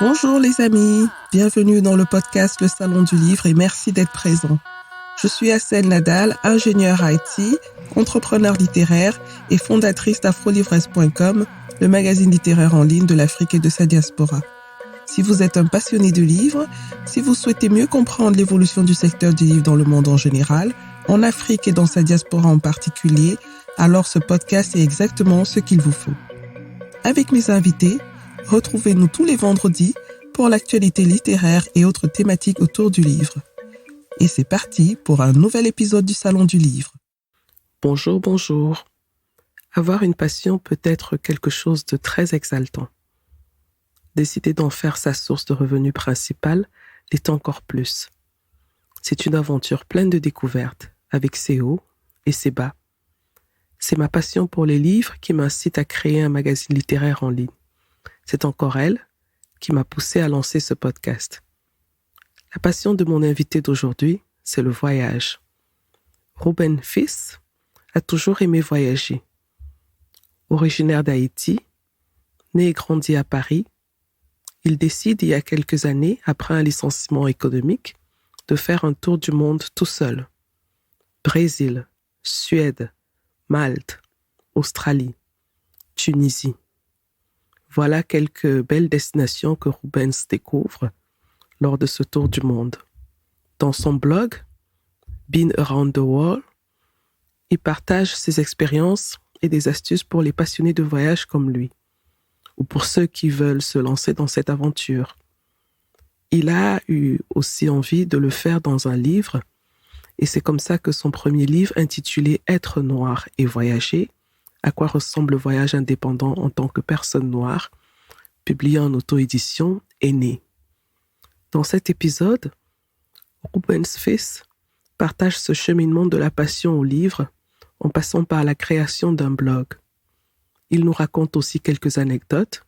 Bonjour les amis, bienvenue dans le podcast Le Salon du Livre et merci d'être présents. Je suis Assel Nadal, ingénieure IT, entrepreneur littéraire et fondatrice d'afrolivresses.com, le magazine littéraire en ligne de l'Afrique et de sa diaspora. Si vous êtes un passionné de livres, si vous souhaitez mieux comprendre l'évolution du secteur du livre dans le monde en général, en Afrique et dans sa diaspora en particulier, alors ce podcast est exactement ce qu'il vous faut. Avec mes invités, retrouvez-nous tous les vendredis pour l'actualité littéraire et autres thématiques autour du livre. Et c'est parti pour un nouvel épisode du Salon du Livre. Bonjour. Avoir une passion peut être quelque chose de très exaltant. Décider d'en faire sa source de revenus principale l'est encore plus. C'est une aventure pleine de découvertes, avec ses hauts et ses bas. C'est ma passion pour les livres qui m'incite à créer un magazine littéraire en ligne. C'est encore elle qui m'a poussé à lancer ce podcast. La passion de mon invité d'aujourd'hui, c'est le voyage. Ruben Fils a toujours aimé voyager. Originaire d'Haïti, né et grandi à Paris, il décide il y a quelques années, après un licenciement économique, de faire un tour du monde tout seul. Brésil, Suède, Malte, Australie, Tunisie. Voilà quelques belles destinations que Rubens découvre lors de ce tour du monde. Dans son blog, Been Around the World, il partage ses expériences et des astuces pour les passionnés de voyage comme lui, ou pour ceux qui veulent se lancer dans cette aventure. Il a eu aussi envie de le faire dans un livre, et c'est comme ça que son premier livre, intitulé « Être noir et voyager », à quoi ressemble le voyage indépendant en tant que personne noire, publié en auto-édition, est né. Dans cet épisode, Rubens Fils partage ce cheminement de la passion au livre en passant par la création d'un blog. Il nous raconte aussi quelques anecdotes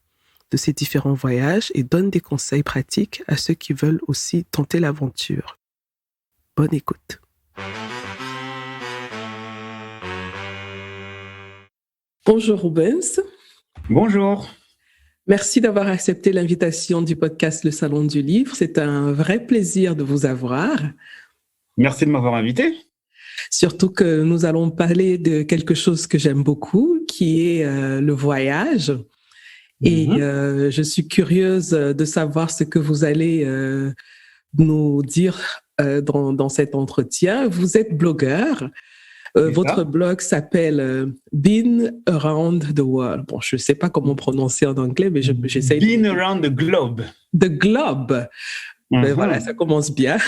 de ses différents voyages et donne des conseils pratiques à ceux qui veulent aussi tenter l'aventure. Bonne écoute. Bonjour Rubens. Bonjour. Merci d'avoir accepté l'invitation du podcast Le Salon du Livre. C'est un vrai plaisir de vous avoir. Merci de m'avoir invité. Surtout que nous allons parler de quelque chose que j'aime beaucoup, qui est le voyage. Et je suis curieuse de savoir ce que vous allez nous dire dans cet entretien. Vous êtes blogueur. Votre blog s'appelle Been Around the World. Bon, je ne sais pas comment prononcer en anglais, mais j'essaie. Been Around the Globe. The Globe. Ben voilà, ça commence bien.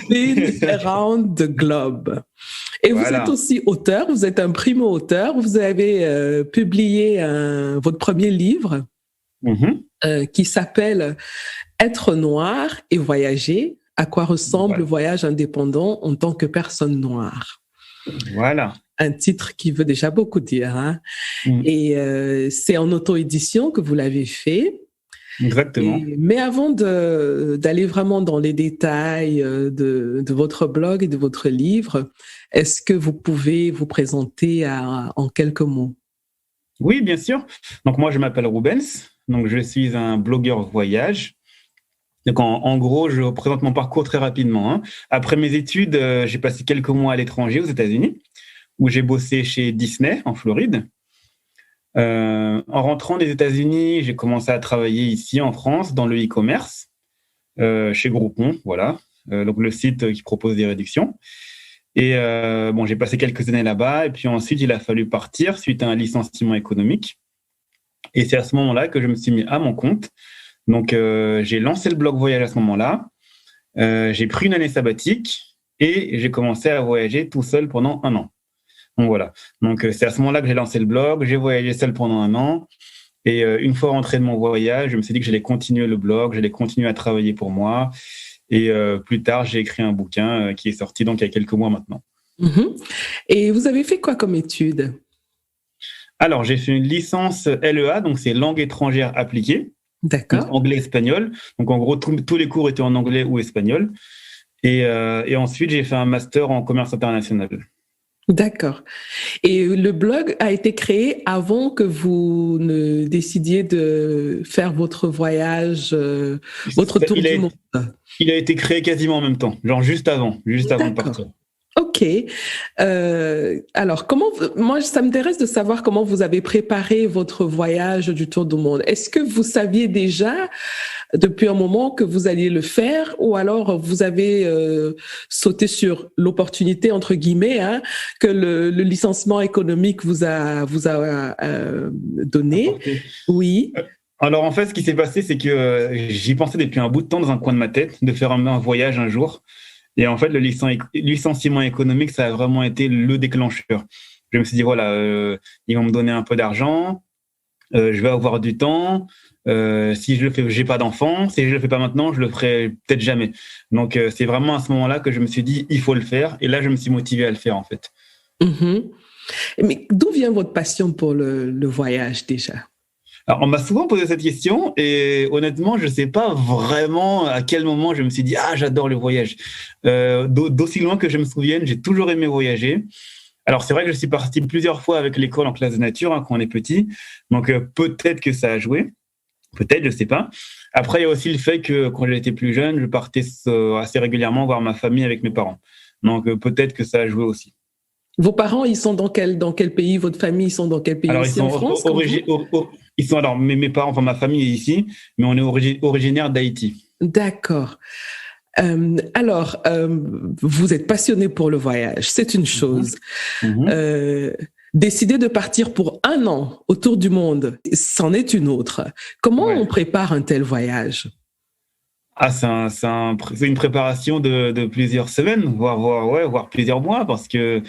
Been Around the Globe. Et voilà. Vous êtes aussi auteur, vous êtes un primo-auteur. Vous avez publié votre premier livre qui s'appelle « Être noir et voyager ». À quoi ressemble le voyage indépendant en tant que personne noire. Voilà. Un titre qui veut déjà beaucoup dire. Hein? Et c'est en auto-édition que vous l'avez fait. Exactement. Mais avant d'aller vraiment dans les détails de votre blog et de votre livre, est-ce que vous pouvez vous présenter en quelques mots? Oui, bien sûr. Donc moi, je m'appelle Rubens. Donc je suis un blogueur voyage. Donc en gros, je présente mon parcours très rapidement. Hein. Après mes études, j'ai passé quelques mois à l'étranger, aux États-Unis, où j'ai bossé chez Disney, en Floride. En rentrant des États-Unis, j'ai commencé à travailler ici, en France, dans le e-commerce, chez Groupon, voilà. Donc le site qui propose des réductions. Et j'ai passé quelques années là-bas. Et puis ensuite, il a fallu partir suite à un licenciement économique. Et c'est à ce moment-là que je me suis mis à mon compte. Donc, j'ai lancé le blog voyage à ce moment-là. J'ai pris une année sabbatique et j'ai commencé à voyager tout seul pendant 1 an. Donc, voilà. Donc, c'est à ce moment-là que j'ai lancé le blog. J'ai voyagé seul pendant 1 an. Et une fois rentré de mon voyage, je me suis dit que j'allais continuer le blog, j'allais continuer à travailler pour moi. Et plus tard, j'ai écrit un bouquin qui est sorti donc il y a quelques mois maintenant. Et vous avez fait quoi comme études? Alors, j'ai fait une licence LEA, donc c'est langue étrangère appliquée. D'accord. Anglais-espagnol. Donc, en gros, tous les cours étaient en anglais ou espagnol. Et ensuite, j'ai fait un master en commerce international. D'accord. Et le blog a été créé avant que vous ne décidiez de faire votre voyage, votre tour Il a, du monde? il a été créé quasiment en même temps, genre juste avant de D'accord. partir. OK. Alors, moi, ça m'intéresse de savoir comment vous avez préparé votre voyage du tour du monde. Est-ce que vous saviez déjà depuis un moment que vous alliez le faire, ou alors vous avez sauté sur l'opportunité entre guillemets, hein, que le licenciement économique vous a donné? Apporté. Oui. Alors en fait, ce qui s'est passé, c'est que j'y pensais depuis un bout de temps dans un coin de ma tête de faire un voyage un jour. Et en fait, le licenciement économique, ça a vraiment été le déclencheur. Je me suis dit, voilà, ils vont me donner un peu d'argent, je vais avoir du temps. Si je le fais, j'ai pas d'enfant. Si je le fais pas maintenant, je le ferai peut-être jamais. Donc, c'est vraiment à ce moment-là que je me suis dit, il faut le faire. Et là, je me suis motivé à le faire, en fait. Mhm. Mais d'où vient votre passion pour le voyage déjà? Alors, on m'a souvent posé cette question et honnêtement, je ne sais pas vraiment à quel moment je me suis dit ah j'adore le voyage. D'aussi loin que je me souvienne, j'ai toujours aimé voyager. Alors c'est vrai que je suis parti plusieurs fois avec l'école en classe de nature hein, quand on est petit, donc peut-être que ça a joué, peut-être je sais pas. Après il y a aussi le fait que quand j'étais plus jeune, je partais assez régulièrement voir ma famille avec mes parents, donc peut-être que ça a joué aussi. Vos parents, ils sont dans quel pays? Votre famille, ils sont dans quel pays Alors ils aussi? sont En France, comme vous? ils sont alors mes parents, enfin ma famille est ici, mais on est originaire d'Haïti. D'accord. Alors, vous êtes passionné pour le voyage, c'est une Mhm. chose. Mhm. Euh, Décider de partir pour un an autour du monde, c'en est une autre. Comment on Ouais. prépare un tel voyage? Ah, c'est une préparation de plusieurs semaines, voire plusieurs mois, parce que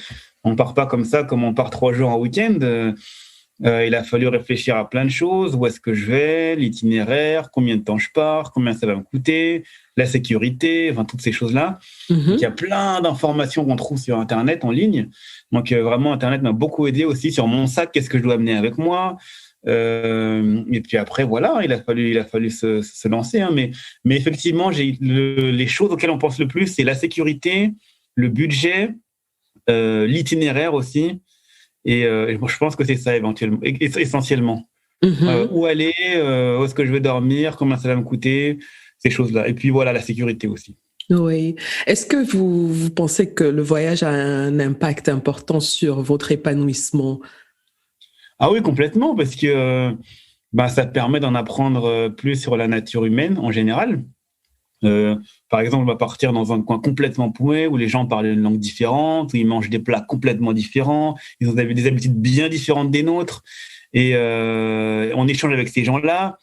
on part pas comme ça, comme on part 3 jours en week-end. Il a fallu réfléchir à plein de choses. Où est-ce que je vais, l'itinéraire, combien de temps je pars, combien ça va me coûter, la sécurité, enfin toutes ces choses-là. Donc il y a Mhm. plein d'informations qu'on trouve sur Internet en ligne. Donc vraiment Internet m'a beaucoup aidé aussi sur mon sac. Qu'est-ce que je dois amener avec moi? Et puis après voilà, il a fallu se lancer. Hein. Mais effectivement, les choses auxquelles on pense le plus, c'est la sécurité, le budget, l'itinéraire aussi. Et moi, je pense que c'est ça essentiellement. Mhm. Où aller, où est-ce que je vais dormir, combien ça va me coûter, ces choses-là. Et puis voilà, la sécurité aussi. Oui. Est-ce que vous pensez que le voyage a un impact important sur votre épanouissement? Ah oui, complètement, parce que bah, ça te permet d'en apprendre plus sur la nature humaine en général. Euh, Par exemple, on va partir dans un coin complètement paumé où les gens parlent une langue différente, où ils mangent des plats complètement différents, ils ont des habitudes bien différentes des nôtres. Et on échange avec ces gens-là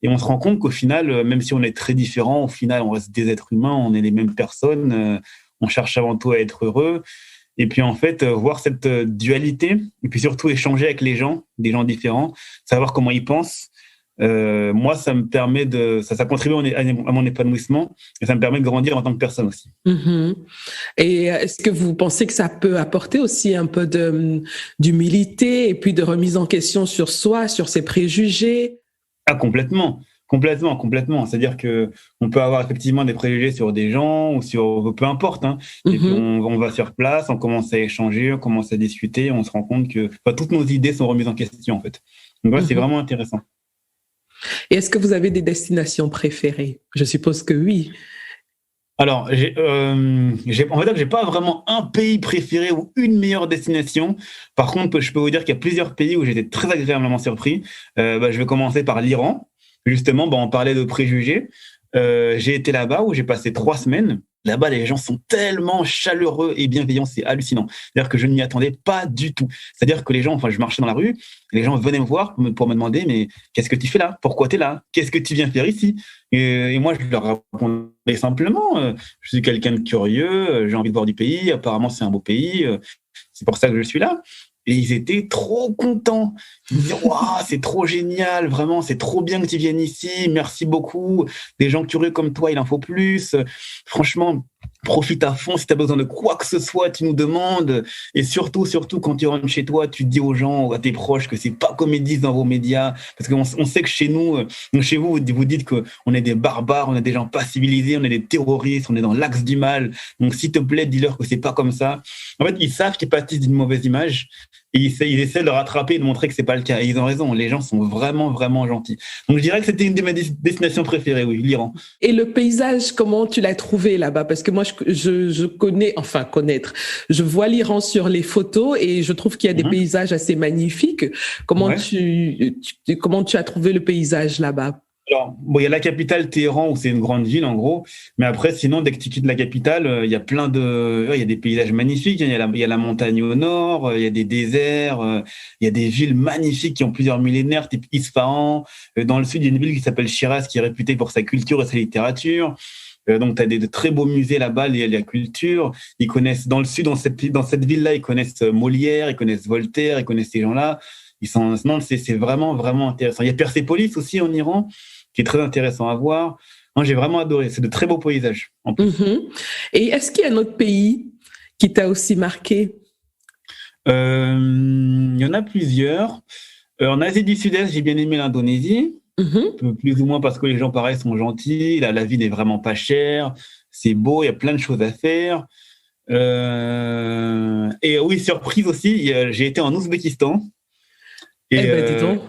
et on se rend compte qu'au final, même si on est très différents, au final, on reste des êtres humains, on est les mêmes personnes, on cherche avant tout à être heureux. Et puis en fait, voir cette dualité, et puis surtout échanger avec les gens, des gens différents, savoir comment ils pensent, moi, ça me permet ça contribue à mon épanouissement et ça me permet de grandir en tant que personne aussi. Mhm. Et est-ce que vous pensez que ça peut apporter aussi un peu d'humilité et puis de remise en question sur soi, sur ses préjugés? Ah, complètement, complètement, complètement. C'est-à-dire que on peut avoir effectivement des préjugés sur des gens ou sur peu importe, hein. Et puis Mhm. on va sur place, on commence à échanger, on commence à discuter, on se rend compte que enfin, toutes nos idées sont remises en question en fait. Donc ouais, c'est Mhm. vraiment intéressant. Et est-ce que vous avez des destinations préférées? Je suppose que oui. Alors, on va dire que j'ai pas vraiment un pays préféré ou une meilleure destination. Par contre, je peux vous dire qu'il y a plusieurs pays où j'étais très agréablement surpris. Bah, je vais commencer par l'Iran. Justement, bah, on parlait de préjugés. J'ai été là-bas où j'ai passé 3 semaines. Là-bas, les gens sont tellement chaleureux et bienveillants, c'est hallucinant. C'est-à-dire que je ne m'y attendais pas du tout. C'est-à-dire que les gens, enfin, je marchais dans la rue, les gens venaient me voir pour me demander, mais qu'est-ce que tu fais là? Pourquoi tu es là? Qu'est-ce que tu viens faire ici? Et moi, je leur répondais simplement, je suis quelqu'un de curieux, j'ai envie de voir du pays, apparemment c'est un beau pays, c'est pour ça que je suis là. Et ils étaient trop contents. Ils disaient, waouh, c'est trop génial, vraiment, c'est trop bien que tu viennes ici, merci beaucoup. Des gens curieux comme toi, il en faut plus. Franchement, profite à fond. Si tu as besoin de quoi que ce soit, tu nous demandes. Et surtout, quand tu rentres chez toi, tu dis aux gens, à tes proches, que c'est pas comme ils disent dans vos médias. Parce qu'on sait que chez nous, chez vous, vous dites qu'on est des barbares, on est des gens pas civilisés, on est des terroristes, on est dans l'axe du mal. Donc, s'il te plaît, dis-leur que c'est pas comme ça. En fait, ils savent qu'ils pâtissent d'une mauvaise image. Et ils essaient de le rattraper et de montrer que c'est pas le cas. Et ils ont raison. Les gens sont vraiment, vraiment gentils. Donc, je dirais que c'était une de mes destinations préférées, oui, l'Iran. Et le paysage, comment tu l'as trouvé là-bas? Parce que moi, je connais, enfin connaître, je vois l'Iran sur les photos et je trouve qu'il y a des paysages assez magnifiques. Comment comment tu as trouvé le paysage là-bas? Alors, bon, il y a la capitale Téhéran où c'est une grande ville en gros, mais après sinon dès que tu quittes la capitale, il y a il y a des paysages magnifiques, il y a la montagne au nord, il y a des déserts, il y a des villes magnifiques qui ont plusieurs millénaires, type Isfahan. Dans le sud, il y a une ville qui s'appelle Shiraz qui est réputée pour sa culture et sa littérature. Donc, tu as de très beaux musées là-bas, la culture. Ils connaissent, dans le sud, dans cette ville-là, ils connaissent Molière, ils connaissent Voltaire, ils connaissent ces gens-là. Non, c'est vraiment, vraiment intéressant. Il y a Persépolis aussi en Iran, qui est très intéressant à voir. Moi, j'ai vraiment adoré. C'est de très beaux paysages, en plus. Et est-ce qu'il y a un autre pays qui t'a aussi marqué? Il y en a plusieurs. En Asie du Sud-Est, j'ai bien aimé l'Indonésie. Plus ou moins parce que les gens, pareil, sont gentils. Là, la vie n'est vraiment pas chère. C'est beau, il y a plein de choses à faire. Et oui, surprise aussi, j'ai été en Ouzbékistan. Dis donc.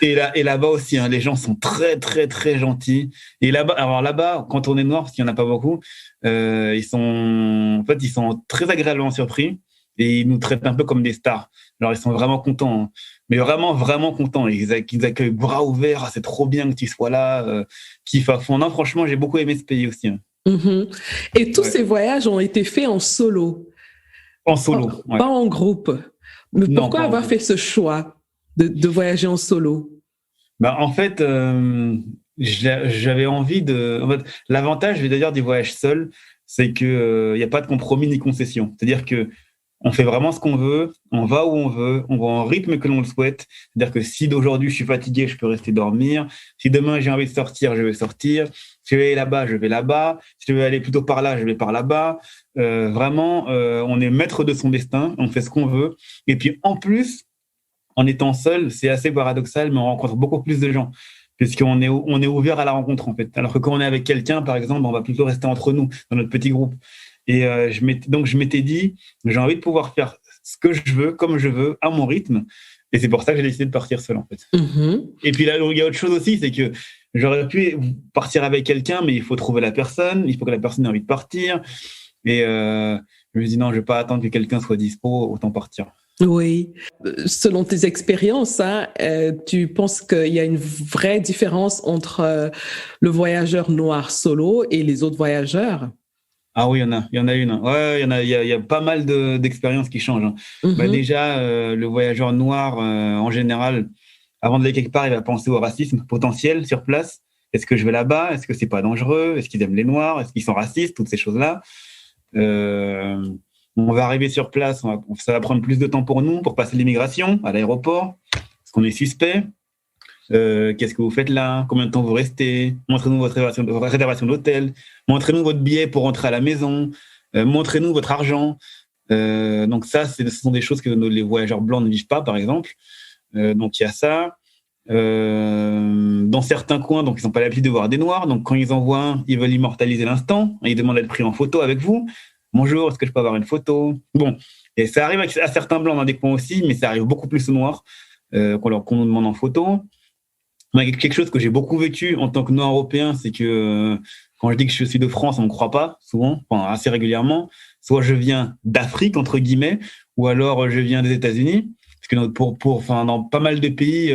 Et là-bas aussi, hein, les gens sont très, très, très gentils. Et là-bas, quand on est noir, parce qu'il n'y en a pas beaucoup, ils sont très agréablement surpris et ils nous traitent un peu comme des stars. Alors, ils sont vraiment contents, hein. Mais vraiment, vraiment contents. Ils accueillent bras ouverts. Ah, c'est trop bien que tu sois là. Kiff à fond. Non, franchement, j'ai beaucoup aimé ce pays aussi, hein. Et tous ces voyages ont été faits en solo. En solo, pas en groupe. Mais non, pourquoi avoir fait ce choix de voyager en solo? En fait, j'avais envie de. En fait, l'avantage, d'ailleurs, du voyage seul, c'est que y a pas de compromis ni concession. C'est-à-dire que on fait vraiment ce qu'on veut, on va où on veut, on va en rythme que l'on le souhaite. C'est-à-dire que si d'aujourd'hui je suis fatigué, je peux rester dormir. Si demain j'ai envie de sortir, je vais sortir. Si je vais aller là-bas, je vais là-bas. Si je vais aller plutôt par là, je vais par là-bas. Vraiment, on est maître de son destin, on fait ce qu'on veut. Et puis en plus, en étant seul, c'est assez paradoxal, mais on rencontre beaucoup plus de gens, puisqu'on est ouvert à la rencontre, en fait. Alors que quand on est avec quelqu'un, par exemple, on va plutôt rester entre nous, dans notre petit groupe. Et je m'étais dit, j'ai envie de pouvoir faire ce que je veux, comme je veux, à mon rythme. Et c'est pour ça que j'ai décidé de partir seul, en fait. Et puis là, il y a autre chose aussi, c'est que j'aurais pu partir avec quelqu'un, mais il faut trouver la personne, il faut que la personne ait envie de partir. Et je me dis, non, je ne vais pas attendre que quelqu'un soit dispo, autant partir. Oui. Selon tes expériences, tu penses qu'il y a une vraie différence entre le voyageur noir solo et les autres voyageurs? Ah oui, il y en a une. Ouais, il y a pas mal d'expériences qui changent, hein. Déjà, le voyageur noir, en général, avant d'aller quelque part, il va penser au racisme potentiel sur place. Est-ce que je vais là-bas? Est-ce que c'est pas dangereux? Est-ce qu'ils aiment les noirs? Est-ce qu'ils sont racistes? Toutes ces choses-là. On va arriver sur place, ça va prendre plus de temps pour nous, pour passer l'immigration à l'aéroport, parce qu'on est suspect. Qu'est-ce que vous faites là? Combien de temps vous restez? Montrez-nous votre réservation d'hôtel. Montrez-nous votre billet pour rentrer à la maison. Montrez-nous votre argent. Donc ça, ce sont des choses que les voyageurs blancs ne vivent pas, par exemple. Donc il y a ça. Dans certains coins, donc ils n'ont pas l'habitude de voir des noirs. Donc quand ils en voient un, ils veulent immortaliser l'instant. Ils demandent d'être pris en photo avec vous. Bonjour, est-ce que je peux avoir une photo? Bon, et ça arrive à certains blancs dans des coins aussi, mais ça arrive beaucoup plus aux noirs qu'on nous demande en photo. Quelque chose que j'ai beaucoup vécu en tant que noir européen, c'est que quand je dis que je suis de France, on ne me croit pas souvent, enfin, assez régulièrement. Soit je viens d'Afrique, entre guillemets, ou alors je viens des États-Unis. Parce que dans pas mal de pays,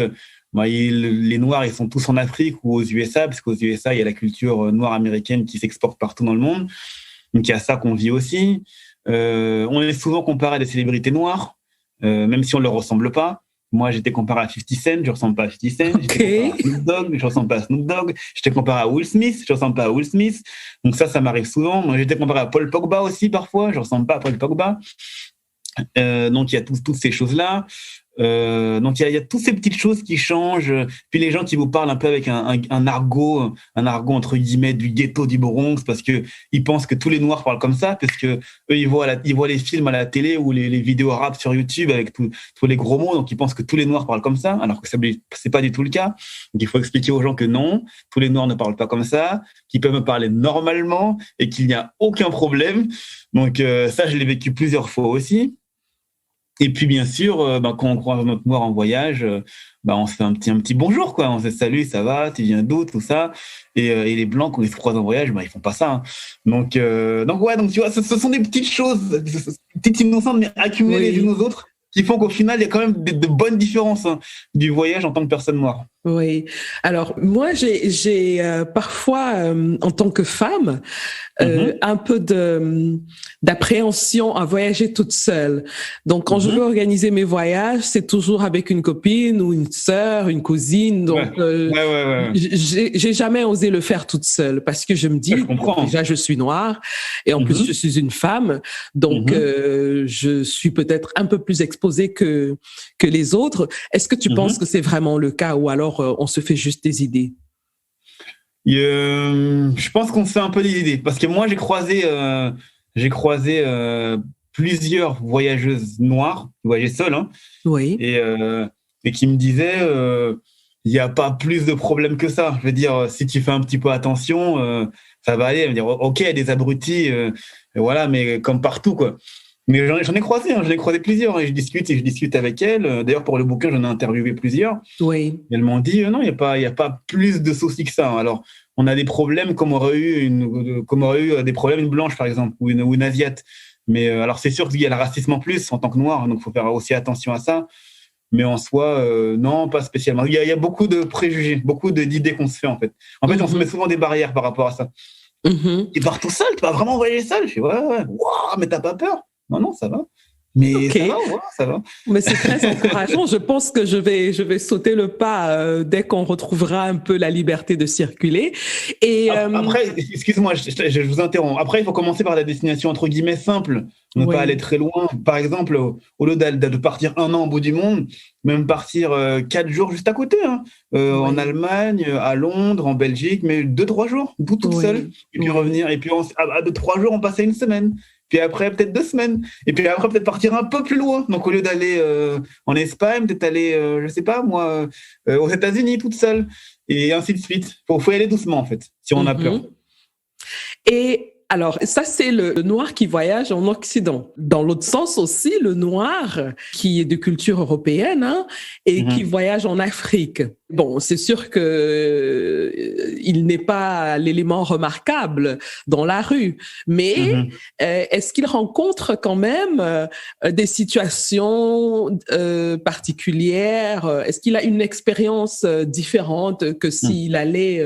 les Noirs, ils sont tous en Afrique ou aux USA, parce qu'aux USA, il y a la culture noire américaine qui s'exporte partout dans le monde. Donc, il y a ça qu'on vit aussi. On est souvent comparé à des célébrités noires, même si on ne leur ressemble pas. Moi, j'étais comparé à 50 Cent, je ne ressemble pas à 50 Cent. Okay. J'étais comparé à Snoop Dogg, je ne ressemble pas à Snoop Dogg. J'étais comparé à Will Smith, je ne ressemble pas à Will Smith. Donc ça m'arrive souvent. Moi, j'étais comparé à Paul Pogba aussi, parfois. Je ne ressemble pas à Paul Pogba. Donc, il y a toutes ces choses-là. Donc il y a toutes ces petites choses qui changent. Puis les gens qui vous parlent un peu avec un argot entre guillemets du ghetto du Bronx, parce que ils pensent que tous les Noirs parlent comme ça, parce que eux ils voient les films à la télé ou les vidéos rap sur YouTube avec tous les gros mots, donc ils pensent que tous les Noirs parlent comme ça, alors que c'est pas du tout le cas. Donc il faut expliquer aux gens que non, tous les Noirs ne parlent pas comme ça, qu'ils peuvent me parler normalement et qu'il n'y a aucun problème. Donc ça je l'ai vécu plusieurs fois aussi. Et puis, bien sûr, quand on croise notre noir en voyage, on se fait un petit bonjour, quoi. On se dit salut, ça va, tu viens d'où, tout ça. Et les blancs, quand ils se croisent en voyage, ils font pas ça. Hein. Donc tu vois, ce sont des petites choses, petites innocentes, mais accumulées les unes aux autres, qui font qu'au final, il y a quand même de bonnes différences du voyage en tant que personne noire. Oui. Alors, moi, j'ai parfois, en tant que femme, un peu d'appréhension à voyager toute seule. Donc, quand je veux organiser mes voyages, c'est toujours avec une copine ou une sœur, une cousine. Donc, j'ai jamais osé le faire toute seule parce que je me dis, déjà, je suis noire et en plus, je suis une femme. Donc, je suis peut-être un peu plus exposée que les autres. Est-ce que tu penses que c'est vraiment le cas ou alors on se fait juste des idées? Je pense qu'on se fait un peu des idées parce que moi j'ai croisé plusieurs voyageuses noires qui voyageaient seules, et qui me disaient il n'y a pas plus de problème que ça. Je veux dire, si tu fais un petit peu attention, ça va aller. Elle me dire ok, il y a des abrutis, voilà, mais comme partout, quoi. Mais j'en ai croisé plusieurs, et je discute avec elles. D'ailleurs, pour le bouquin, j'en ai interviewé plusieurs. Oui. Et elles m'ont dit non, il y a pas plus de soucis que ça. Alors, on a des problèmes comme aurait eu des problèmes une blanche, par exemple, ou une asiate. Mais alors, c'est sûr qu'il y a le racisme en plus en tant que noir, donc il faut faire aussi attention à ça. Mais en soi, non, pas spécialement. Il y a beaucoup de préjugés, beaucoup d'idées qu'on se fait, en fait. En fait, on se met souvent des barrières par rapport à ça. Tu pars tout seul, tu vas vraiment voyager seul. Je fais ouais. Wow, mais t'as pas peur? Non, ça va. Mais ça va. Mais c'est très encourageant. Je pense que je vais sauter le pas dès qu'on retrouvera un peu la liberté de circuler. Et après, excuse-moi, je vous interromps. Après, il faut commencer par la destination entre guillemets simple. Ne pas aller très loin. Par exemple, au lieu de partir 1 an au bout du monde, même partir 4 jours juste à côté, en Allemagne, à Londres, en Belgique, mais 2-3 jours, toute seule, et puis revenir. Et puis à 2-3 jours, on passait 1 semaine. Puis après, peut-être 2 semaines. Et puis après, peut-être partir un peu plus loin. Donc, au lieu d'aller en Espagne, peut-être aller, je sais pas moi, aux États-Unis toute seule. Et ainsi de suite. Faut y aller doucement, en fait, si on a peur. Et alors, ça, c'est le noir qui voyage en Occident. Dans l'autre sens aussi, le noir qui est de culture européenne et qui voyage en Afrique. Bon, c'est sûr que il n'est pas l'élément remarquable dans la rue, mais est-ce qu'il rencontre quand même des situations particulières? Est-ce qu'il a une expérience différente que s'il allait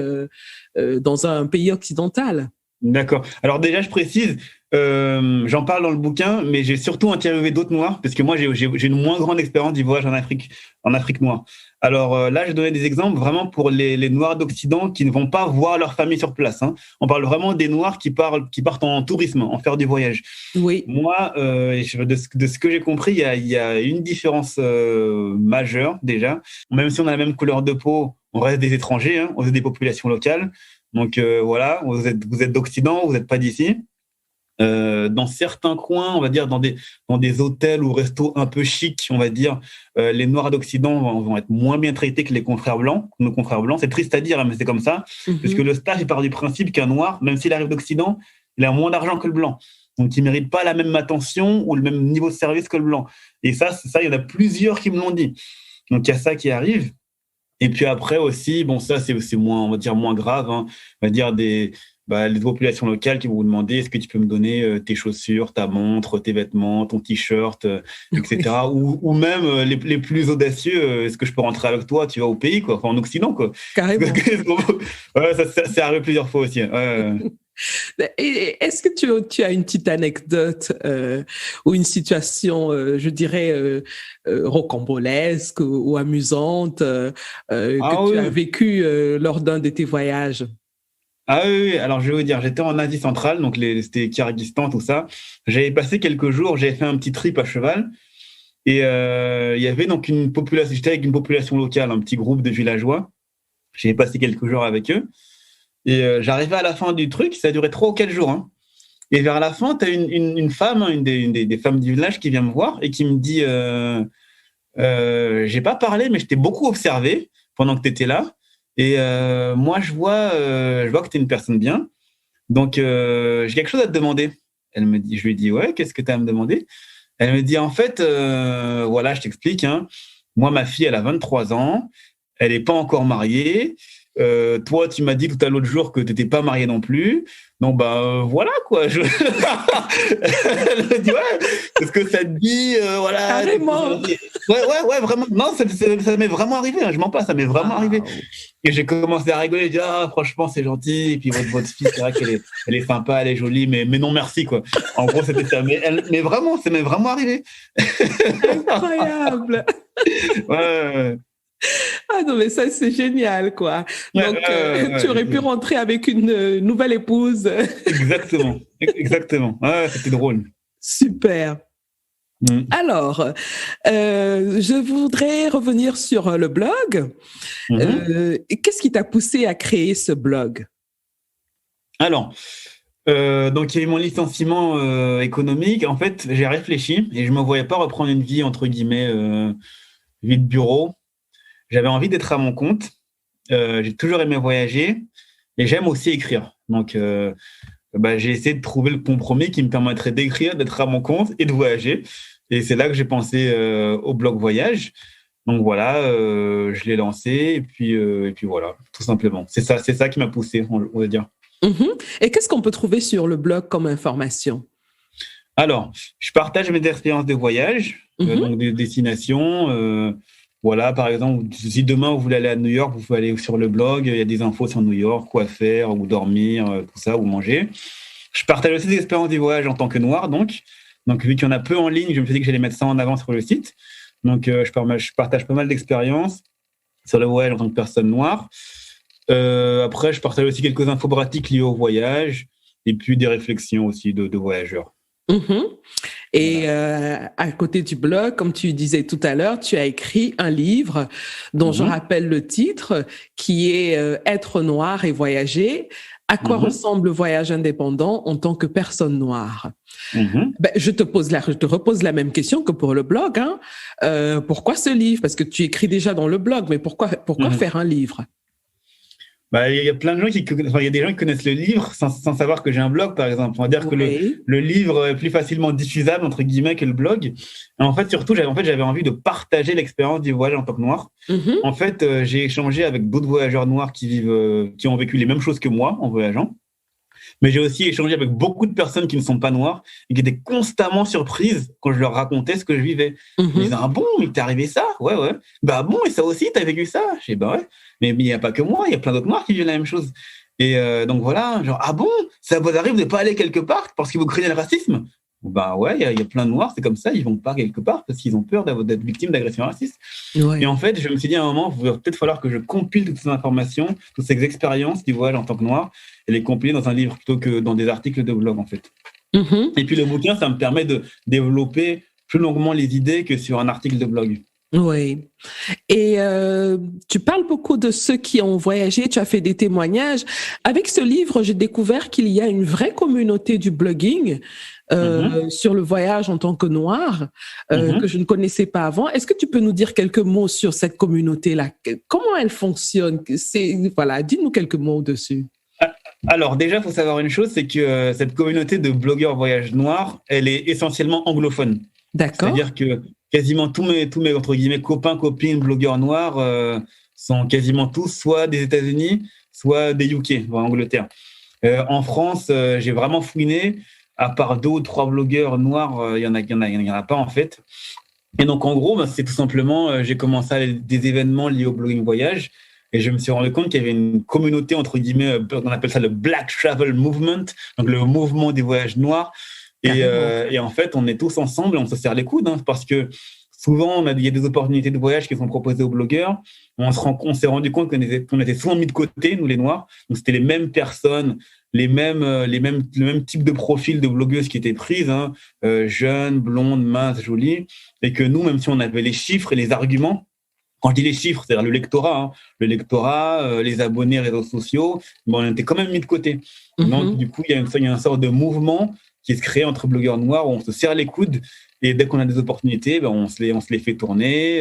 dans un pays occidental? D'accord. Alors déjà, je précise, j'en parle dans le bouquin, mais j'ai surtout interviewé d'autres noirs, parce que moi, j'ai une moins grande expérience du voyage en Afrique noire. Alors là, je donnais des exemples vraiment pour les noirs d'Occident qui ne vont pas voir leur famille sur place. On parle vraiment des noirs qui partent en tourisme, en faire du voyage. Oui. Moi, de ce que j'ai compris, il y a une différence majeure déjà. Même si on a la même couleur de peau, on reste des étrangers, on reste des populations locales. Donc voilà, vous êtes d'Occident, vous n'êtes pas d'ici. Dans certains coins, on va dire dans des hôtels ou restos un peu chics, on va dire, les Noirs d'Occident vont être moins bien traités que nos confrères blancs. C'est triste à dire, mais c'est comme ça, parce que le staff il part du principe qu'un Noir, même s'il arrive d'Occident, il a moins d'argent que le blanc, donc il mérite pas la même attention ou le même niveau de service que le blanc. Et ça, il y en a plusieurs qui me l'ont dit. Donc il y a ça qui arrive. Et puis après aussi, bon, ça c'est moins, on va dire moins grave, on va dire les populations locales qui vont vous demander est-ce que tu peux me donner tes chaussures, ta montre, tes vêtements, ton t-shirt, etc. Ou même les plus audacieux, est-ce que je peux rentrer avec toi, tu vas au pays, quoi, enfin, en Occident, quoi. Carrément. Ça arrive plusieurs fois aussi. Et est-ce que tu as une petite anecdote ou une situation, je dirais, rocambolesque ou amusante que tu as vécue lors d'un de tes voyages? Ah oui, alors je vais vous dire, j'étais en Asie centrale, donc c'était Kyrgyzstan, tout ça. J'avais passé quelques jours, j'avais fait un petit trip à cheval. Et il y avait donc une population, j'étais avec une population locale, un petit groupe de villageois. J'ai passé quelques jours avec eux. Et j'arrivais à la fin du truc, ça a duré 3 ou 4 jours. Hein. Et vers la fin, tu as une femme, une des femmes du village qui vient me voir et qui me dit j'ai pas parlé, mais je t'ai beaucoup observé pendant que tu étais là. Et moi, je vois que tu es une personne bien. Donc, j'ai quelque chose à te demander. Je lui dis, ouais, qu'est-ce que tu as à me demander? Elle me dit, en fait, voilà, je t'explique. Hein. Moi, ma fille, elle a 23 ans. Elle n'est pas encore mariée. Toi, tu m'as dit tout à l'autre jour que tu n'étais pas marié non plus. Donc, voilà, quoi. Elle me dit, ouais, est-ce que ça te dit, voilà. Carrément. Ouais, vraiment. Non, ça m'est vraiment arrivé. Hein, je mens pas, ça m'est vraiment arrivé. Et j'ai commencé à rigoler. J'ai dit, franchement, c'est gentil. Et puis, votre fille, c'est vrai qu'elle est sympa, elle est jolie, mais non, merci, quoi. En gros, c'était ça. Mais vraiment, ça m'est vraiment arrivé. Incroyable. Ouais. Ah non, mais ça, c'est génial, quoi. Donc, tu aurais pu rentrer avec une nouvelle épouse. Exactement. Ouais, c'était drôle. Super. Alors, je voudrais revenir sur le blog. Qu'est-ce qui t'a poussé à créer ce blog? Alors, donc il y a eu mon licenciement économique. En fait, j'ai réfléchi et je ne me voyais pas reprendre une vie, entre guillemets, vie de bureau. J'avais envie d'être à mon compte. J'ai toujours aimé voyager et j'aime aussi écrire. Donc, j'ai essayé de trouver le compromis qui me permettrait d'écrire, d'être à mon compte et de voyager. Et c'est là que j'ai pensé au blog voyage. Donc voilà, je l'ai lancé et puis voilà, tout simplement. C'est ça qui m'a poussé, on va dire. Et qu'est-ce qu'on peut trouver sur le blog comme information? Alors, je partage mes expériences de voyage, donc des destinations. Voilà, par exemple, si demain vous voulez aller à New York, vous pouvez aller sur le blog, il y a des infos sur New York, quoi faire, où dormir, tout ça, où manger. Je partage aussi des expériences du voyage en tant que noir, donc vu qu'il y en a peu en ligne, je me suis dit que j'allais mettre ça en avant sur le site. Donc, je partage pas mal d'expériences sur le voyage en tant que personne noire. Après, je partage aussi quelques infos pratiques liées au voyage et puis des réflexions aussi de voyageurs. Et voilà. À côté du blog, comme tu disais tout à l'heure, tu as écrit un livre dont je rappelle le titre, qui est Être noir et voyager. À quoi ressemble le voyage indépendant en tant que personne noire? Je te repose la même question que pour le blog. Hein. Pourquoi ce livre? Parce que tu écris déjà dans le blog, mais pourquoi faire un livre? Il y a plein de gens il y a des gens qui connaissent le livre sans savoir que j'ai un blog, par exemple. On va dire que le livre est plus facilement diffusable, entre guillemets, que le blog. Et en fait, surtout, j'avais envie de partager l'expérience du voyage en tant que noir. En fait, j'ai échangé avec d'autres voyageurs noirs qui ont vécu les mêmes choses que moi en voyageant. Mais j'ai aussi échangé avec beaucoup de personnes qui ne sont pas noires et qui étaient constamment surprises quand je leur racontais ce que je vivais. Ils disaient, ah bon, il t'est arrivé ça? Ouais. Bah bon, et ça aussi, t'as vécu ça? Je dis, bah ouais. Mais il n'y a pas que moi, il y a plein d'autres noirs qui vivent la même chose. Et donc voilà, genre, ah bon, ça vous arrive de ne pas aller quelque part parce que vous craignez le racisme? Bah ouais, il y a plein de noirs, c'est comme ça, ils vont pas quelque part parce qu'ils ont peur d'être victimes d'agressions racistes. Ouais. Et en fait, je me suis dit à un moment, il va peut-être falloir que je compile toutes ces informations, toutes ces expériences du voyage en tant que noir et les compiler dans un livre plutôt que dans des articles de blog, en fait. Et puis le bouquin, ça me permet de développer plus longuement les idées que sur un article de blog. Oui. Et tu parles beaucoup de ceux qui ont voyagé, tu as fait des témoignages. Avec ce livre, j'ai découvert qu'il y a une vraie communauté du blogging sur le voyage en tant que noir que je ne connaissais pas avant. Est-ce que tu peux nous dire quelques mots sur cette communauté-là? Comment elle fonctionne? Voilà, dis-nous quelques mots dessus. Alors déjà, il faut savoir une chose, c'est que cette communauté de blogueurs voyage noirs, elle est essentiellement anglophone. D'accord. C'est-à-dire que quasiment tous mes entre guillemets copains, copines, blogueurs noirs sont quasiment tous soit des États-Unis, soit des UK, en Angleterre. En France, j'ai vraiment fouiné. À part 2 ou 3 blogueurs noirs, il y en a pas en fait. Et donc en gros, c'est tout simplement, j'ai commencé à des événements liés au blogging voyage. Et je me suis rendu compte qu'il y avait une communauté, entre guillemets, on appelle ça le Black Travel Movement, donc le mouvement des voyages noirs. Et en fait, on est tous ensemble et on se serre les coudes, hein, parce que souvent, il y a des opportunités de voyage qui sont proposées aux blogueurs. On s'est rendu compte qu'on était souvent mis de côté, nous les Noirs. Donc, c'était les mêmes personnes, le même type de profil de blogueuses qui étaient prises, hein, jeunes, blondes, minces, jolies. Et que nous, même si on avait les chiffres et les arguments, quand je dis les chiffres, c'est-à-dire le lectorat, les abonnés réseaux sociaux, on était quand même mis de côté. Donc, du coup, il y a une sorte de mouvement qui se crée entre blogueurs noirs où on se serre les coudes et dès qu'on a des opportunités, on se les fait tourner.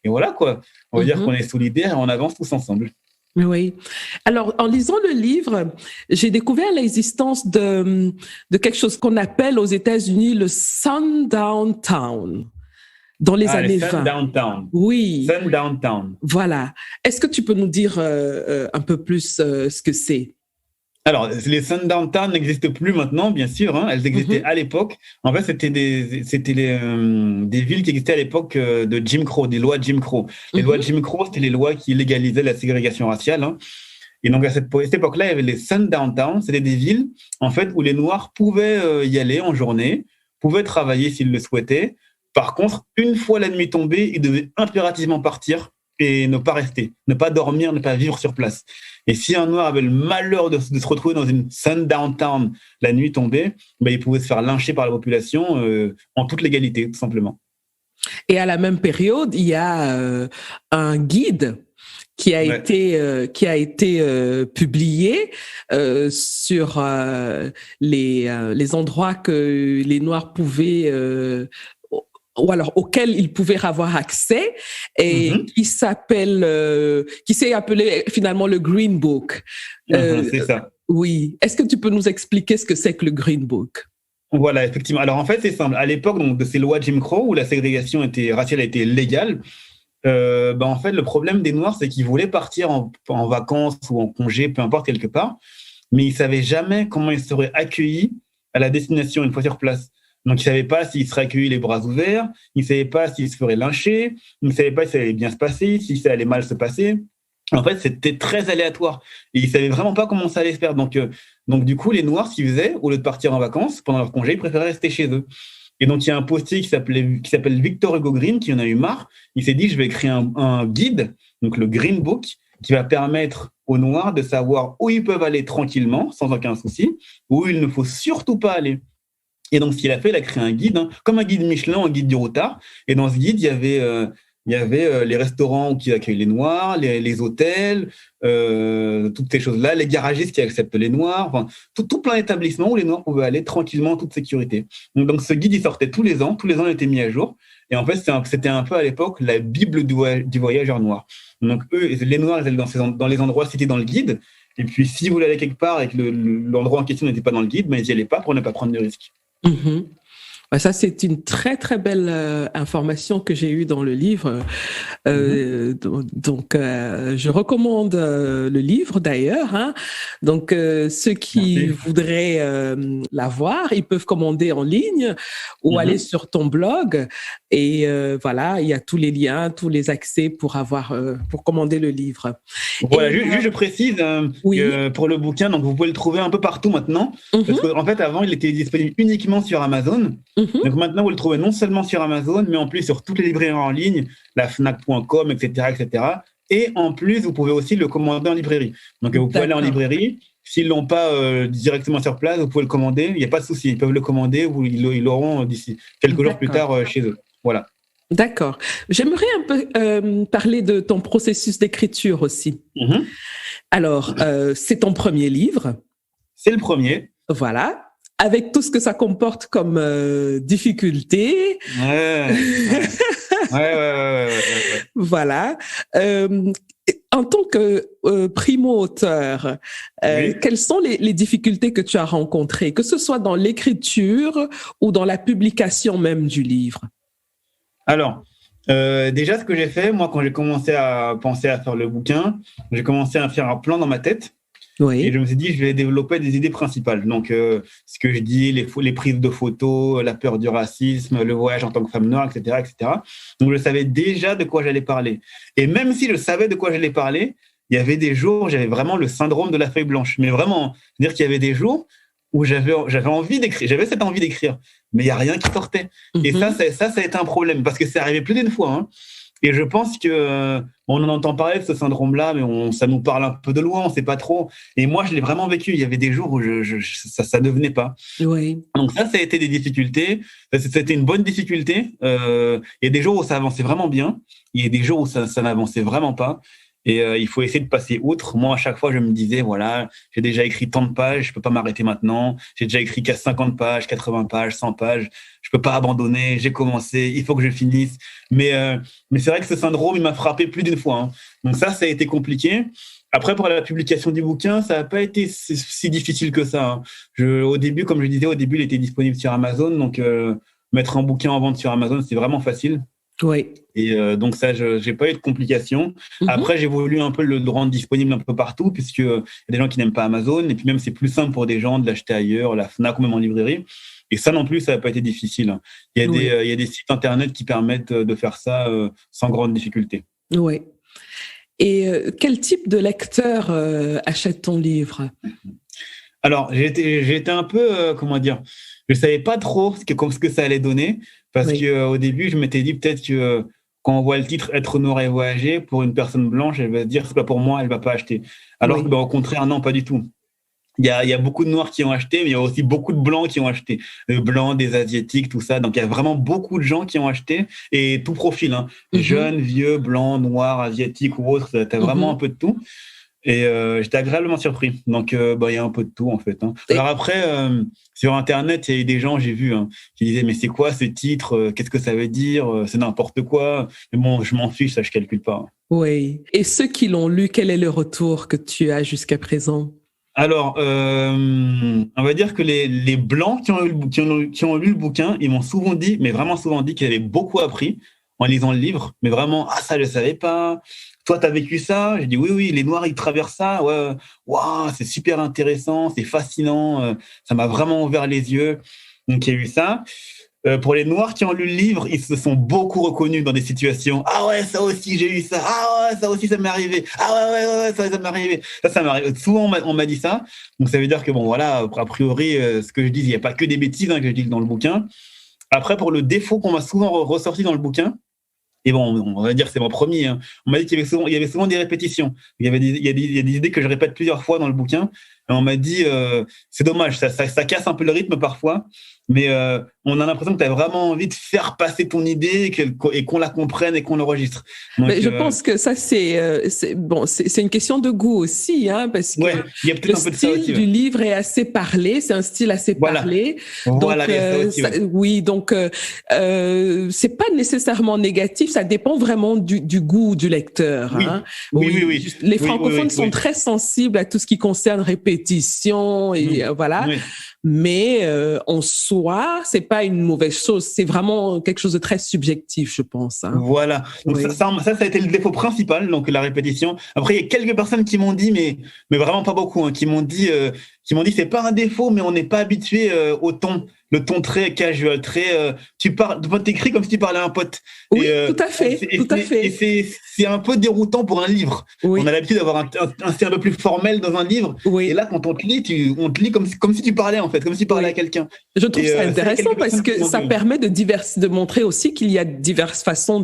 Et voilà, quoi. On va dire qu'on est solidaires et on avance tous ensemble. Oui. Alors, en lisant le livre, j'ai découvert l'existence de quelque chose qu'on appelle aux États-Unis le Sundown Town. Dans les années 20. Sundown Town. Oui. Sundown Town. Voilà. Est-ce que tu peux nous dire un peu plus ce que c'est? Alors, les Sundown Town n'existent plus maintenant, bien sûr. Hein. Elles existaient à l'époque. En fait, c'était des villes qui existaient à l'époque de Jim Crow, des lois Jim Crow. Les lois Jim Crow, c'était les lois qui légalisaient la ségrégation raciale. Hein. Et donc, à cette époque-là, il y avait les Sundown Town. C'était des villes, en fait, où les Noirs pouvaient y aller en journée, pouvaient travailler s'ils le souhaitaient. Par contre, une fois la nuit tombée, ils devaient impérativement partir et ne pas rester, ne pas dormir, ne pas vivre sur place. Et si un Noir avait le malheur de se retrouver dans une sundown town la nuit tombée, il pouvait se faire lyncher par la population en toute légalité, tout simplement. Et à la même période, il y a un guide qui a été publié sur les endroits que les Noirs pouvaient ou alors auquel ils pouvaient avoir accès et qui s'est appelé finalement le Green Book. C'est ça. Oui. Est-ce que tu peux nous expliquer ce que c'est que le Green Book? Voilà, effectivement. Alors en fait, c'est simple. À l'époque donc, de ces lois Jim Crow où la ségrégation raciale était légale, en fait, le problème des Noirs, c'est qu'ils voulaient partir en vacances ou en congé, peu importe, quelque part, mais ils ne savaient jamais comment ils seraient accueillis à la destination une fois sur place. Donc, ils ne savaient pas s'ils seraient accueillis les bras ouverts, ils ne savaient pas s'ils se feraient lyncher, ils ne savaient pas si ça allait bien se passer, si ça allait mal se passer. En fait, c'était très aléatoire. Et ils ne savaient vraiment pas comment ça allait se faire. Donc, du coup, les Noirs, ce qu'ils faisaient, au lieu de partir en vacances, pendant leur congé, ils préféraient rester chez eux. Et donc, il y a un postier qui s'appelle Victor Hugo Green, qui en a eu marre. Il s'est dit, je vais créer un guide, donc le Green Book, qui va permettre aux Noirs de savoir où ils peuvent aller tranquillement, sans aucun souci, où il ne faut surtout pas aller. Et donc, ce qu'il a fait, il a créé un guide, comme un guide Michelin, un guide du routard. Et dans ce guide, il y avait les restaurants qui accueillent les Noirs, les hôtels, toutes ces choses-là, les garagistes qui acceptent les Noirs, enfin, tout plein d'établissements où les Noirs pouvaient aller tranquillement en toute sécurité. Donc, ce guide, il sortait tous les ans il était mis à jour. Et en fait, c'était un peu à l'époque la Bible du voyageur noir. Donc, eux, les Noirs, ils allaient dans les endroits cités dans le guide. Et puis, si vous voulez aller quelque part et que l'endroit en question n'était pas dans le guide, ils n'y allaient pas pour ne pas prendre de risques. Ça, c'est une très, très belle information que j'ai eue dans le livre. Donc, je recommande le livre d'ailleurs. Donc, ceux qui voudraient l'avoir, ils peuvent commander en ligne ou aller sur ton blog. Et voilà, il y a tous les liens, tous les accès pour commander le livre. Voilà, juste je précise que pour le bouquin, donc vous pouvez le trouver un peu partout maintenant. Parce qu'en fait, avant, il était disponible uniquement sur Amazon. Donc maintenant, vous le trouvez non seulement sur Amazon, mais en plus sur toutes les librairies en ligne, la Fnac.com, etc., etc. Et en plus, vous pouvez aussi le commander en librairie. Donc vous pouvez aller en librairie. S'ils l'ont pas directement sur place, vous pouvez le commander. Il n'y a pas de souci. Ils peuvent le commander ou ils l'auront d'ici quelques jours plus tard chez eux. Voilà. D'accord. J'aimerais un peu parler de ton processus d'écriture aussi. Alors, c'est ton premier livre. C'est le premier. Voilà. Avec tout ce que ça comporte comme difficulté. Ouais. Voilà. En tant que primo-auteur, quelles sont les difficultés que tu as rencontrées, que ce soit dans l'écriture ou dans la publication même du livre? Alors, déjà, ce que j'ai fait, moi, quand j'ai commencé à penser à faire le bouquin, j'ai commencé à faire un plan dans ma tête. Et je me suis dit, je vais développer des idées principales. Donc, ce que je dis, les prises de photos, la peur du racisme, le voyage en tant que femme noire, etc., etc. Donc, je savais déjà de quoi j'allais parler. Et même si je savais de quoi j'allais parler, il y avait des jours où j'avais vraiment le syndrome de la feuille blanche. Mais vraiment, c'est-à-dire qu'il y avait des jours où j'avais envie d'écrire, j'avais cette envie d'écrire, mais il y a rien qui sortait. Et ça a été un problème parce que c'est arrivé plus d'une fois. Hein. Et je pense que on en entend parler de ce syndrome-là, mais ça nous parle un peu de loin, on ne sait pas trop. Et moi, je l'ai vraiment vécu. Il y avait des jours où ça ne devenait pas. Oui. Donc ça a été des difficultés. C'était une bonne difficulté. Il y a des jours où ça avançait vraiment bien. Il y a des jours où ça n'avançait vraiment pas. Et il faut essayer de passer outre. Moi, à chaque fois, je me disais, voilà, j'ai déjà écrit tant de pages, je peux pas m'arrêter maintenant. J'ai déjà écrit 50 pages, 80 pages, 100 pages. Je peux pas abandonner. J'ai commencé. Il faut que je finisse. Mais c'est vrai que ce syndrome, il m'a frappé plus d'une fois. Hein. Donc ça a été compliqué. Après, pour la publication du bouquin, ça n'a pas été si difficile que ça. Hein. Au début, comme je disais, il était disponible sur Amazon. Donc, mettre un bouquin en vente sur Amazon, c'est vraiment facile. Oui. Et donc ça, j'ai pas eu de complications. Après, j'ai voulu un peu le rendre disponible un peu partout, puisque y a des gens qui n'aiment pas Amazon, et puis même c'est plus simple pour des gens de l'acheter ailleurs, la Fnac ou même en librairie. Et ça non plus, ça n'a pas été difficile. Il y a des sites internet qui permettent de faire ça sans grande difficulté. Oui. Et quel type de lecteur achète ton livre ? Alors, j'ai été un peu, comment dire, je savais pas trop ce que ça allait donner, parce que au début, je m'étais dit peut-être que quand on voit le titre Être noir et voyager, pour une personne blanche, elle va se dire c'est pas pour moi, elle va pas acheter. Alors que, au contraire, non, pas du tout. Il y a beaucoup de noirs qui ont acheté, mais il y a aussi beaucoup de blancs qui ont acheté. Blancs, des asiatiques, tout ça. Donc il y a vraiment beaucoup de gens qui ont acheté, et tout profil, hein. Jeunes, vieux, blancs, noirs, asiatiques ou autres. T'as vraiment un peu de tout. Et j'étais agréablement surpris. Donc, il y a un peu de tout, en fait. Hein. Alors après, sur Internet, il y a eu des gens, j'ai vu, hein, qui disaient, mais c'est quoi ce titre ? Qu'est-ce que ça veut dire ? C'est n'importe quoi. Mais bon, je m'en fiche, ça, je calcule pas. Oui. Et ceux qui l'ont lu, quel est le retour que tu as jusqu'à présent ? Alors, on va dire que les Blancs qui ont lu le bouquin, ils m'ont souvent dit, mais vraiment souvent dit, qu'ils avaient beaucoup appris en lisant le livre. Mais vraiment, ça, je ne savais pas. Toi, tu as vécu ça ? J'ai dit oui, les Noirs, ils traversent ça. Ouais, wow, c'est super intéressant, c'est fascinant. Ça m'a vraiment ouvert les yeux. Donc, il y a eu ça. Pour les Noirs qui ont lu le livre, ils se sont beaucoup reconnus dans des situations. Ah ouais, ça aussi, j'ai eu ça. Ah ouais, ça aussi, ça m'est arrivé. Ah ouais, ça m'est arrivé. Ça m'arrive. Souvent, on m'a dit ça. Donc, ça veut dire que, bon, voilà, a priori, ce que je dis, il n'y a pas que des bêtises que je dis dans le bouquin. Après, pour le défaut qu'on m'a souvent ressorti dans le bouquin, et bon, on va dire que c'est mon premier. Hein. On m'a dit qu'il y avait souvent des répétitions. Il y a des idées que je répète plusieurs fois dans le bouquin. Et on m'a dit, c'est dommage, ça casse un peu le rythme parfois. Mais on a l'impression que tu as vraiment envie de faire passer ton idée et qu'on la comprenne et qu'on l'enregistre. Donc, mais je pense que ça, c'est une question de goût aussi, hein, parce que y a le style du livre est assez parlé, c'est un style assez parlé. Donc, donc c'est pas nécessairement négatif, ça dépend vraiment du goût du lecteur. Oui, hein. Oui. Les francophones sont très sensibles à tout ce qui concerne répétition et voilà. Oui. Mais en soi, c'est pas une mauvaise chose. C'est vraiment quelque chose de très subjectif, je pense. Hein. Voilà. Donc ça a été le défaut principal, donc la répétition. Après, il y a quelques personnes qui m'ont dit, mais vraiment pas beaucoup, hein, qui m'ont dit, c'est pas un défaut, mais on n'est pas habitué au ton. Le ton très casual, très tu t'écris comme si tu parlais à un pote. Oui, tout à fait. Et c'est un peu déroutant pour un livre. Oui. On a l'habitude d'avoir un style un peu plus formel dans un livre. Oui. Et là, quand on te lit, on te lit comme si tu parlais en fait, comme si tu parlais à quelqu'un. Je trouve ça intéressant parce que ça permet de montrer aussi qu'il y a diverses façons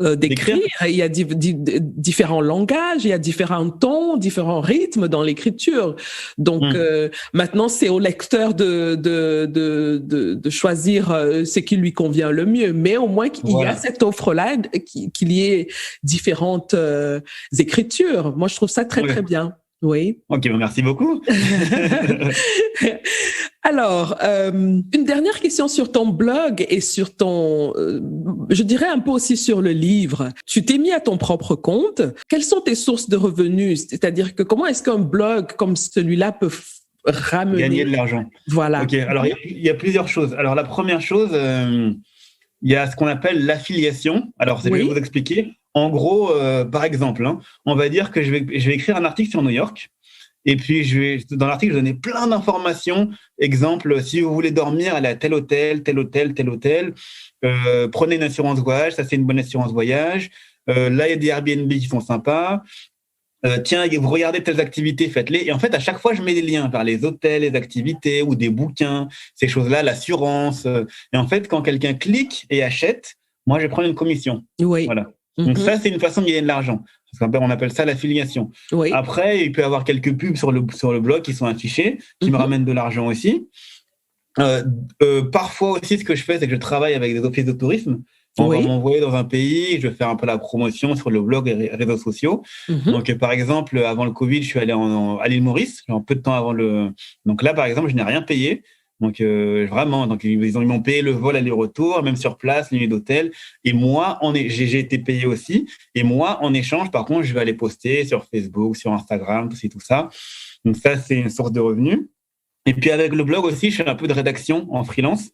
d'écrire. Il y a différents langages, il y a différents tons, différents rythmes dans l'écriture. Donc maintenant, c'est au lecteur de choisir ce qui lui convient le mieux, mais au moins qu'il y a cette offre-là, qu'il y ait différentes écritures. Moi, je trouve ça très, très bien. Oui. Ok, merci beaucoup. Alors, une dernière question sur ton blog et sur je dirais un peu aussi sur le livre. Tu t'es mis à ton propre compte. Quelles sont tes sources de revenus? C'est-à-dire que comment est-ce qu'un blog comme celui-là peut ramener... Gagner de l'argent. Voilà. Ok, alors il y a plusieurs choses. Alors la première chose, il y a ce qu'on appelle l'affiliation. Alors je vais vous expliquer. En gros, par exemple, on va dire que je vais écrire un article sur New York. Et puis dans l'article, je vais donner plein d'informations. Exemple, si vous voulez dormir, allez à tel hôtel, tel hôtel, tel hôtel. Prenez une assurance voyage, ça c'est une bonne assurance voyage. Là, il y a des Airbnb qui sont sympas. tiens, vous regardez telles activités, faites-les. Et en fait, à chaque fois, je mets des liens vers les hôtels, les activités ou des bouquins, ces choses-là, l'assurance. Et en fait, quand quelqu'un clique et achète, moi, je prends une commission. Oui. Voilà. Donc ça, c'est une façon de gagner de l'argent. On appelle ça l'affiliation. Oui. Après, il peut y avoir quelques pubs sur le blog qui sont affichées, qui me ramènent de l'argent aussi. Parfois aussi, ce que je fais, c'est que je travaille avec des offices de tourisme. On va m'envoyer dans un pays, je vais faire un peu la promotion sur le blog et les réseaux sociaux. Donc, par exemple, avant le Covid, je suis allé à l'île Maurice, genre peu de temps avant le. Donc là, par exemple, je n'ai rien payé. Donc vraiment, donc ils m'ont payé le vol aller-retour, même sur place, les nuits d'hôtel. Et moi, j'ai été payé aussi. Et moi, en échange, par contre, je vais aller poster sur Facebook, sur Instagram, tout ça. Donc ça, c'est une source de revenus. Et puis avec le blog aussi, je fais un peu de rédaction en freelance.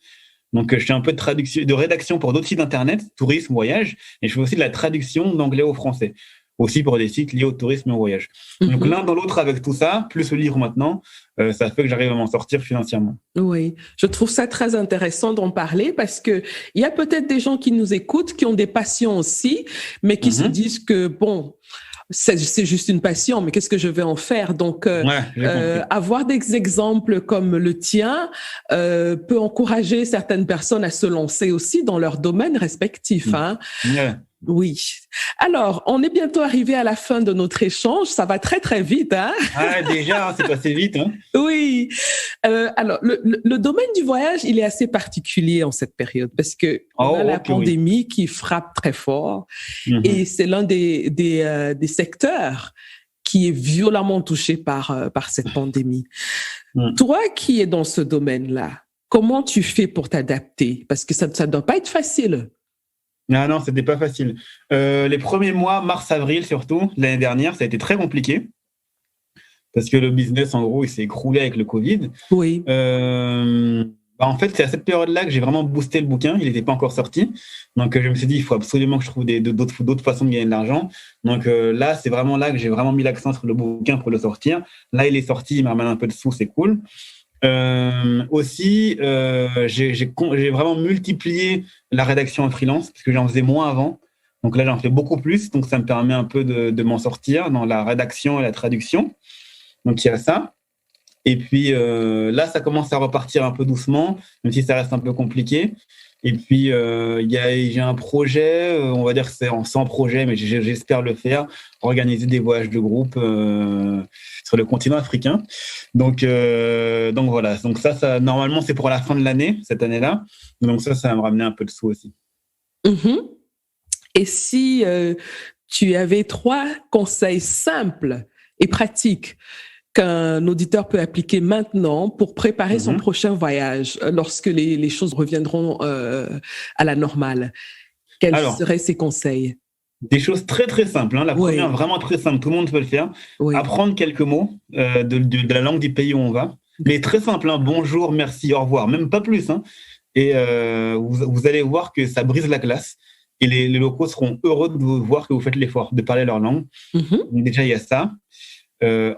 Donc je fais un peu de rédaction pour d'autres sites internet, tourisme, voyage, et je fais aussi de la traduction d'anglais au français, aussi pour des sites liés au tourisme et au voyage. Donc l'un dans l'autre avec tout ça, plus le livre maintenant, ça fait que j'arrive à m'en sortir financièrement. Oui, je trouve ça très intéressant d'en parler parce que il y a peut-être des gens qui nous écoutent, qui ont des passions aussi, mais qui se disent que bon, c'est juste une passion, mais qu'est-ce que je vais en faire? Donc, avoir des exemples comme le tien peut encourager certaines personnes à se lancer aussi dans leur domaine respectif. Hein? Oui. Alors, on est bientôt arrivé à la fin de notre échange. Ça va très, très vite. Hein? Ah, déjà, c'est passé vite. Hein? Oui. Alors, le domaine du voyage, il est assez particulier en cette période parce que on a la pandémie qui frappe très fort et c'est l'un des secteurs qui est violemment touché par cette pandémie. Toi qui es dans ce domaine-là, comment tu fais pour t'adapter? Parce que ça ne doit pas être facile. Non, c'était pas facile. Les premiers mois, mars-avril surtout, l'année dernière, ça a été très compliqué. Parce que le business, en gros, il s'est écroulé avec le Covid. Oui. En fait, c'est à cette période-là que j'ai vraiment boosté le bouquin. Il n'était pas encore sorti. Donc, je me suis dit, il faut absolument que je trouve d'autres façons de gagner de l'argent. Donc là, c'est vraiment là que j'ai vraiment mis l'accent sur le bouquin pour le sortir. Là, il est sorti, il me ramène un peu de sous, c'est cool. Aussi, j'ai vraiment multiplié la rédaction en freelance parce que j'en faisais moins avant. Donc là, j'en fais beaucoup plus. Donc, ça me permet un peu de m'en sortir dans la rédaction et la traduction. Donc, il y a ça. Et puis là, ça commence à repartir un peu doucement, même si ça reste un peu compliqué. Et puis, j'ai un projet, on va dire que c'est sans projet, mais j'espère le faire, organiser des voyages de groupe sur le continent africain. Donc voilà. Donc ça, normalement, c'est pour la fin de l'année, cette année-là. Donc ça va me ramener un peu de sous aussi. Et si tu avais 3 conseils simples et pratiques qu'un auditeur peut appliquer maintenant pour préparer son prochain voyage lorsque les choses reviendront à la normale. Quels seraient ces conseils? Des choses très, très simples. Hein. La première, vraiment très simple. Tout le monde peut le faire. Apprendre quelques mots de la langue du pays où on va. Mais très simple. Hein. Bonjour, merci, au revoir. Même pas plus. Hein. Et vous allez voir que ça brise la glace. Et les locaux seront heureux de vous voir que vous faites l'effort de parler leur langue. Donc déjà, il y a ça.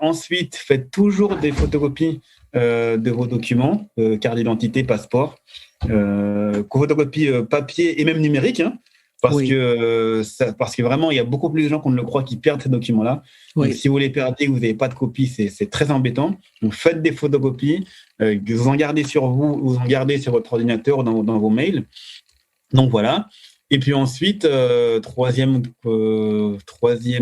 Ensuite, faites toujours des photocopies de vos documents, carte d'identité, passeport, photocopies papier et même numérique, hein, parce que vraiment, il y a beaucoup plus de gens qu'on ne le croit qui perdent ces documents-là. Donc, si vous les perdez, vous n'avez pas de copie, c'est très embêtant. Donc, faites des photocopies, vous en gardez sur vous en gardez sur votre ordinateur ou dans vos mails. Donc, voilà. Et puis ensuite, troisième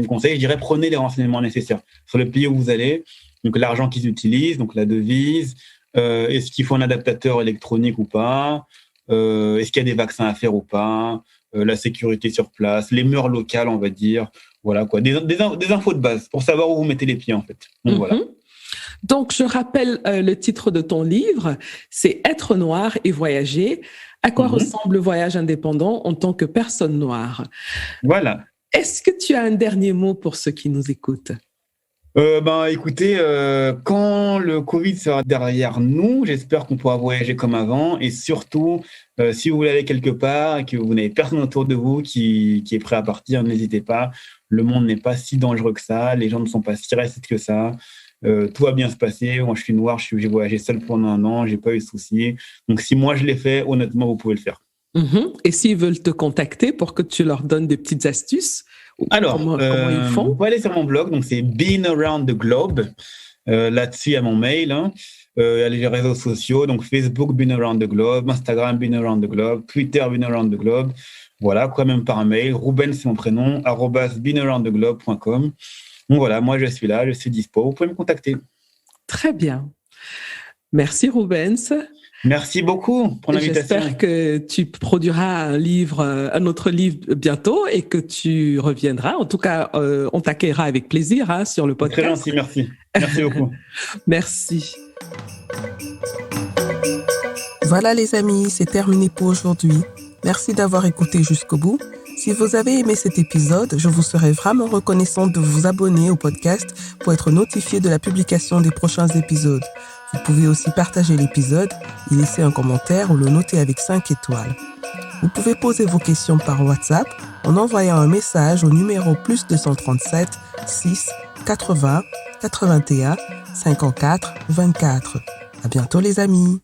conseil, je dirais prenez les renseignements nécessaires sur le pays où vous allez, donc l'argent qu'ils utilisent, donc la devise, est-ce qu'il faut un adaptateur électronique ou pas, est-ce qu'il y a des vaccins à faire ou pas, la sécurité sur place, les mœurs locales, on va dire, voilà quoi, des infos de base pour savoir où vous mettez les pieds en fait. Donc voilà. Donc je rappelle le titre de ton livre, c'est Être noir et voyager. À quoi ressemble le voyage indépendant en tant que personne noire? Voilà. Est-ce que tu as un dernier mot pour ceux qui nous écoutent? Écoutez, quand le Covid sera derrière nous, j'espère qu'on pourra voyager comme avant. Et surtout, si vous voulez aller quelque part et que vous n'avez personne autour de vous qui est prêt à partir, n'hésitez pas. Le monde n'est pas si dangereux que ça. Les gens ne sont pas si racistes que ça. Tout va bien se passer. Moi, je suis noir, j'ai voyagé seul pendant 1 an, j'ai pas eu de soucis. Donc, si moi je l'ai fait, honnêtement, vous pouvez le faire. Et s'ils veulent te contacter pour que tu leur donnes des petites astuces, Alors, comment ils font? vous pouvez aller sur mon blog, donc c'est Been Around the Globe. Là-dessus, il y a mon mail. Il y a les réseaux sociaux, donc Facebook, Been Around the Globe, Instagram, Been Around the Globe, Twitter, Been Around the Globe. Voilà, quoi, même par mail. Ruben, c'est mon prénom, @beenaroundtheglobe.com. Donc voilà, moi, je suis là, je suis dispo. Vous pouvez me contacter. Très bien. Merci, Rubens. Merci beaucoup pour l'invitation. J'espère que tu produiras un autre livre bientôt et que tu reviendras. En tout cas, on t'accueillera avec plaisir sur le podcast. Très gentil, merci. Merci beaucoup. Merci. Voilà les amis, c'est terminé pour aujourd'hui. Merci d'avoir écouté jusqu'au bout. Si vous avez aimé cet épisode, je vous serais vraiment reconnaissante de vous abonner au podcast pour être notifié de la publication des prochains épisodes. Vous pouvez aussi partager l'épisode, y laisser un commentaire ou le noter avec 5 étoiles. Vous pouvez poser vos questions par WhatsApp en envoyant un message au numéro +237 6 80 81 54 24. À bientôt les amis.